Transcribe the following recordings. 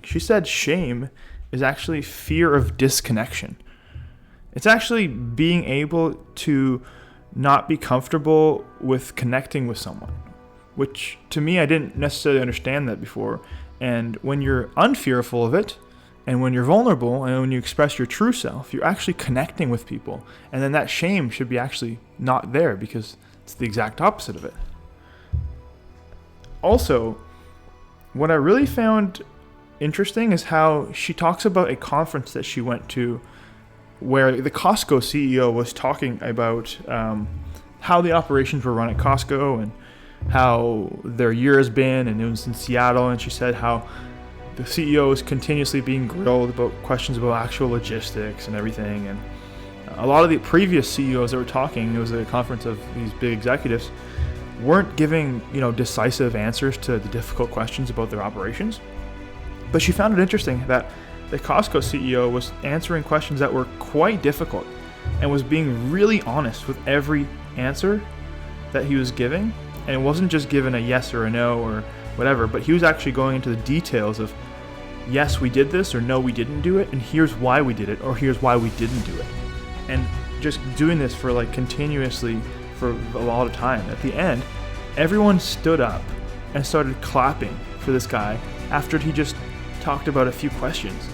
She said shame is actually fear of disconnection. It's actually being able to not be comfortable with connecting with someone, which to me, I didn't necessarily understand that before. And when you're unfearful of it, and when you're vulnerable, and when you express your true self, you're actually connecting with people. And then that shame should be actually not there, because it's the exact opposite of it. Also, what I really found interesting is how she talks about a conference that she went to where the Costco CEO was talking about how the operations were run at Costco and how their year has been, and it was in Seattle, and she said how the CEO is continuously being grilled about questions about actual logistics and everything. And a lot of the previous CEOs that were talking, it was a conference of these big executives, weren't giving, decisive answers to the difficult questions about their operations. But she found it interesting that the Costco CEO was answering questions that were quite difficult and was being really honest with every answer that he was giving. And it wasn't just given a yes or a no or whatever, but he was actually going into the details of, yes, we did this, or no, we didn't do it, and here's why we did it, or here's why we didn't do it. And just doing this for continuously for a lot of time. At the end, everyone stood up and started clapping for this guy after he just talked about a few questions.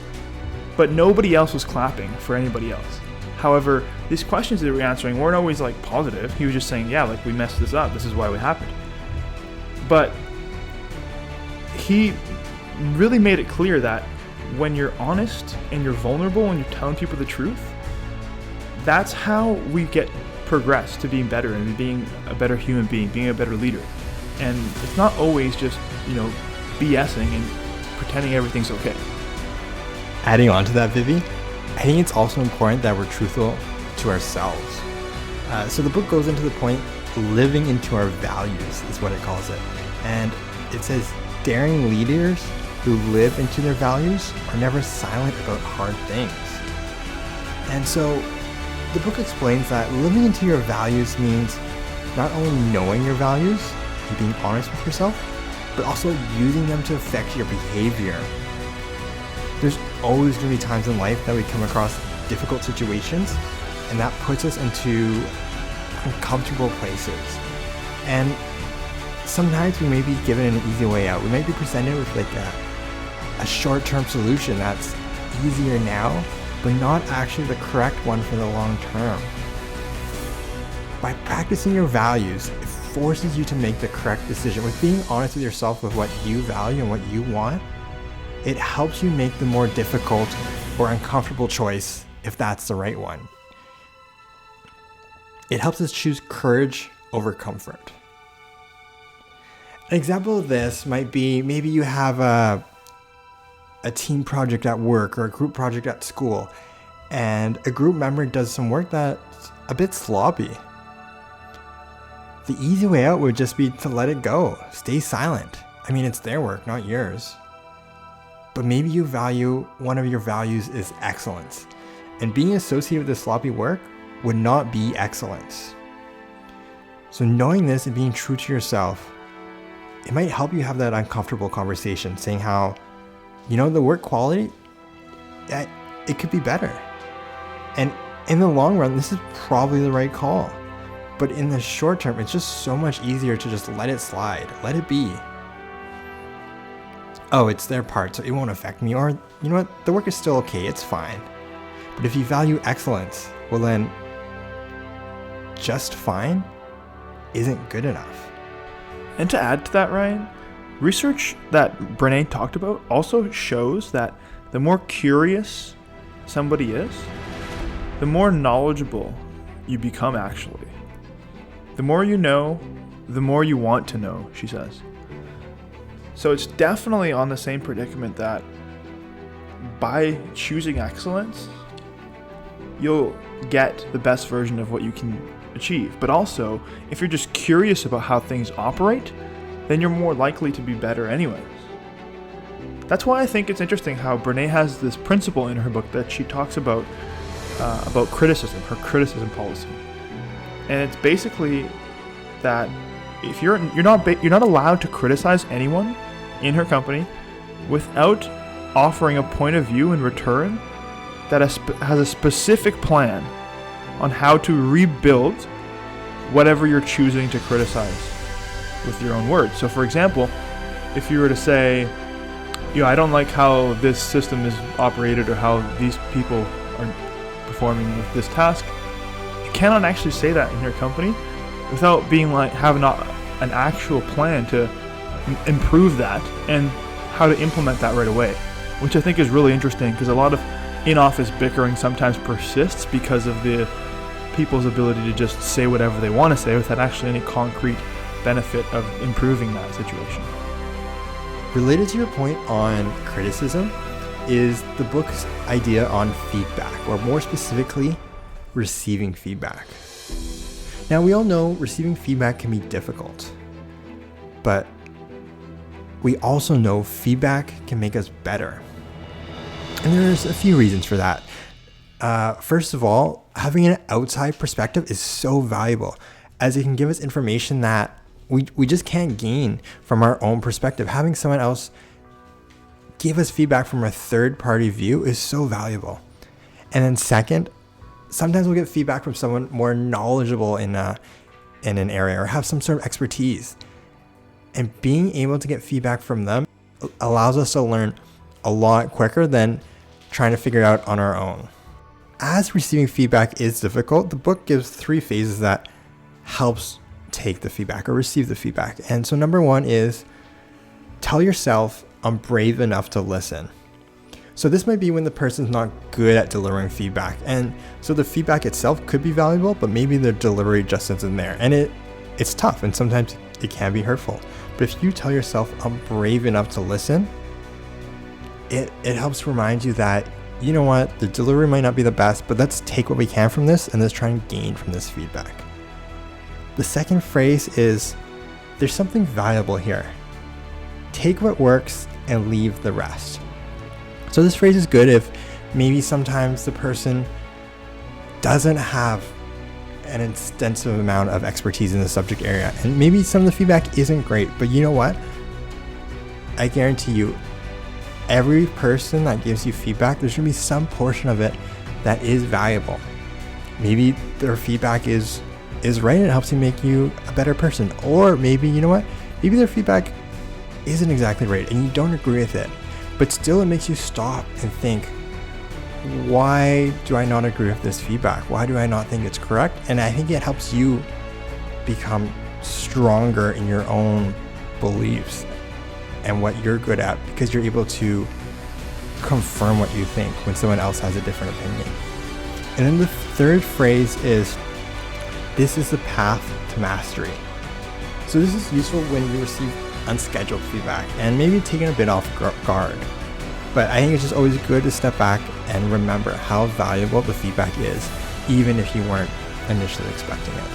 But nobody else was clapping for anybody else. However, these questions that we were answering weren't always positive. He was just saying, yeah, we messed this up. This is why it happened. But he really made it clear that when you're honest and you're vulnerable and you're telling people the truth, that's how we get progress to being better and being a better human being, being a better leader. And it's not always just, BSing and pretending everything's okay. Adding on to that, Vivi, I think it's also important that we're truthful to ourselves. So the book goes into the point, living into our values is what it calls it. And it says, daring leaders who live into their values are never silent about hard things. And so the book explains that living into your values means not only knowing your values and being honest with yourself, but also using them to affect your behavior. There's always going to be times in life that we come across difficult situations, and that puts us into uncomfortable places. And sometimes we may be given an easy way out. We might be presented with a short-term solution that's easier now, but not actually the correct one for the long term. By practicing your values, it forces you to make the correct decision. With being honest with yourself with what you value and what you want, it helps you make the more difficult or uncomfortable choice if that's the right one. It helps us choose courage over comfort. An example of this might be maybe you have a team project at work or a group project at school, and a group member does some work that's a bit sloppy. The easy way out would just be to let it go. Stay silent. I mean, it's their work, not yours. But maybe one of your values is excellence, and being associated with this sloppy work would not be excellence. So knowing this and being true to yourself, it might help you have that uncomfortable conversation saying how, the work quality, it could be better. And in the long run, this is probably the right call. But in the short term, it's just so much easier to just let it slide, let it be. Oh, it's their part, so it won't affect me. Or, the work is still okay, it's fine. But if you value excellence, well then, just fine isn't good enough. And to add to that, Ryan, research that Brené talked about also shows that the more curious somebody is, the more knowledgeable you become actually. The more you know, the more you want to know, she says. So it's definitely on the same predicament that by choosing excellence, you'll get the best version of what you can achieve. But also, if you're just curious about how things operate, then you're more likely to be better anyways. That's why I think it's interesting how Brené has this principle in her book that she talks about criticism, her criticism policy. And it's basically that if you're not allowed to criticize anyone in her company without offering a point of view in return that has a specific plan on how to rebuild whatever you're choosing to criticize with your own words. So for example, if you were to say, I don't like how this system is operated or how these people are performing with this task, you cannot actually say that in your company without being like having an actual plan to improve that and how to implement that right away, which I think is really interesting because a lot of in-office bickering sometimes persists because of the people's ability to just say whatever they want to say without actually any concrete benefit of improving that situation. Related to your point on criticism is the book's idea on feedback, or more specifically, receiving feedback. Now, we all know receiving feedback can be difficult, but we also know feedback can make us better. And there's a few reasons for that. First of all, having an outside perspective is so valuable, as it can give us information that we just can't gain from our own perspective. Having someone else give us feedback from a third-party view is so valuable. And then second, sometimes we'll get feedback from someone more knowledgeable in an area or have some sort of expertise. And being able to get feedback from them allows us to learn a lot quicker than trying to figure it out on our own. As receiving feedback is difficult, the book gives 3 phases that helps take the feedback or receive the feedback. And so number 1 is tell yourself, I'm brave enough to listen. So this might be when the person's not good at delivering feedback. And so the feedback itself could be valuable, but maybe the delivery just isn't there. And it's tough, and sometimes it can be hurtful. But if you tell yourself, I'm brave enough to listen, it helps remind you that, you know what, the delivery might not be the best, but let's take what we can from this and let's try and gain from this feedback. The second phrase is, there's something valuable here. Take what works and leave the rest. So this phrase is good if maybe sometimes the person doesn't have an extensive amount of expertise in the subject area, and maybe some of the feedback isn't great, but you know what? I guarantee you, every person that gives you feedback, there's going to be some portion of it that is valuable. Maybe their feedback is right and it helps you make you a better person. Or maybe, you know what? Maybe their feedback isn't exactly right and you don't agree with it. But still it makes you stop and think, why do I not agree with this feedback? Why do I not think it's correct? And I think it helps you become stronger in your own beliefs and what you're good at, because you're able to confirm what you think when someone else has a different opinion. And then the third phrase is, this is the path to mastery. So this is useful when you receive unscheduled feedback and maybe taken a bit off guard. But I think it's just always good to step back and remember how valuable the feedback is, even if you weren't initially expecting it.